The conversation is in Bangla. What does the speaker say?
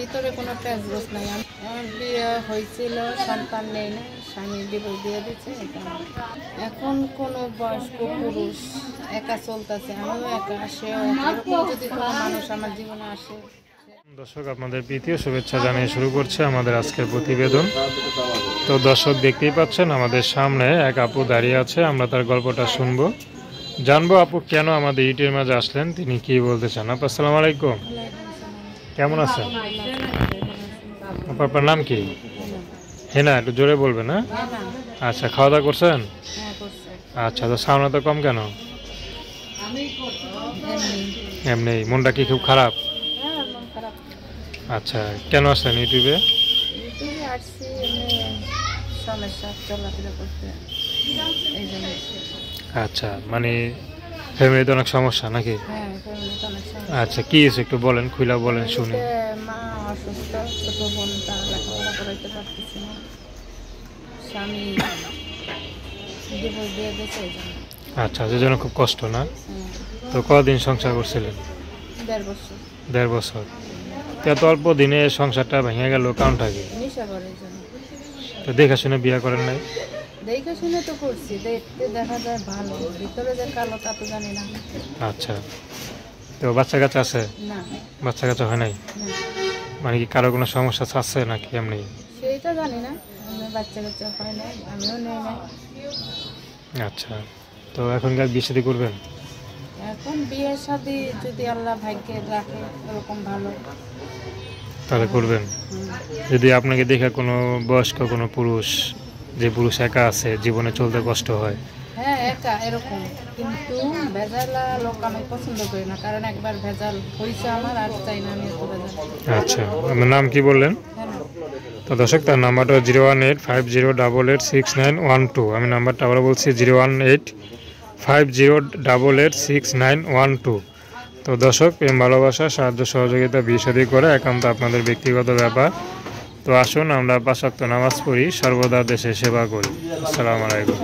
ভিতরে কোনো প্যাঁচগোছ নাই। আমার বিয়ে হয়েছিল, সন্তান নেই না, স্বামী ডিভোর্স দিয়ে দিচ্ছে। এখন কোনো বয়স্ক পুরুষ একা চলতেছে, আমিও একা, সেও এরকম যদি কোনো মানুষ আমার জীবনে আসে। দর্শক, আপনাদের প্রীতীয় শুভেচ্ছা জানিয়ে শুরু করছে আমাদের আজকের প্রতিবেদন। তো দর্শক, দেখতেই পাচ্ছেন আমাদের সামনে এক আপু দাঁড়িয়ে আছে। আমরা তার গল্পটা শুনবো, জানবো আপু কেন আমাদের ইউটিউবের মাঝে আসলেন, তিনি কি বলতে চান। আপু আসসালামু আলাইকুম, কেমন আছেন? আপনার নাম কি? হেনা, একটু জোরে বলবেন। না আচ্ছা, খাওয়া দাওয়া করছেন? আচ্ছা, তো সামনে তো কম কেন? এমনি। মনটা কি খুব খারাপ? আচ্ছা, কেন আসলেন ইউটিউবে? আচ্ছা, মানে ফ্যামিলিতে অনেক সমস্যা নাকি? আচ্ছা, কি হয়েছে একটু বলেন, খুলে বলেন শুনি। মা অসুস্থ, ছোট বোন তার লেখাপড়া করাইতে পারতেছে না, স্বামী ডিভোর্স দিয়ে দিয়েছে। আচ্ছা, যে জন্য খুব কষ্ট না? তো কদিন সংসার করছিলেন? 1.5 বছর। 1.5 বছর। এত অল্প দিনে সংসারটা ভেঙে গেল, কারণটা কি? নেশা করে জন্য। তো দেখে শুনে বিয়ে করেন নাই? দেখে শুনে তো করছি, দেখতে দেখা যায় ভালো, ভিতরে যে কালো তা তো জানি না। আচ্ছা, তো বাচ্চা কাচ্চা আছে? না। বাচ্চা কাচ্চা হয় নাই? মানে কি কারো কোনো সমস্যা আছে নাকি এমনি? সেইটা জানি না, বাচ্চা কাচ্চা হয় নাই, আমিও নেই নাই। আচ্ছা, তো এখনকার বিয়ে শাদী করবেন? এখন বিয়ে শাদী যদি আল্লাহ ভাগ্যে রাখে এরকম ভালো, তাহলে করবেন। যদি আপনাকে দেখে কোনো বয়স্ক কোনো পুরুষ, যে পুরুষ একা আছে, জীবনে চলতে কষ্ট হয়। হ্যাঁ একা এরকম, কিন্তু ভেজালা লোক আমি পছন্দ করি না, কারণ একবার ভেজাল হয়েছে আমার, আর চাই না আমি এত ভেজাল। আচ্ছা, আপনার নাম কি বললেন? তো দর্শক, তার নাম্বারটা 01850886912। আমি নাম্বারটা আবার বলছি, 01850886912। তো দর্শক, প্রেম ভালোবাসা সাহায্য সহযোগিতা বিয়ে শাদী করে একান্ত আপনাদের ব্যক্তিগত ব্যাপার। তো আসুন আমরা 5 ওয়াক্ত নামাজ পড়ি, সর্বদা দেশে সেবা করি। আসসালামু আলাইকুম।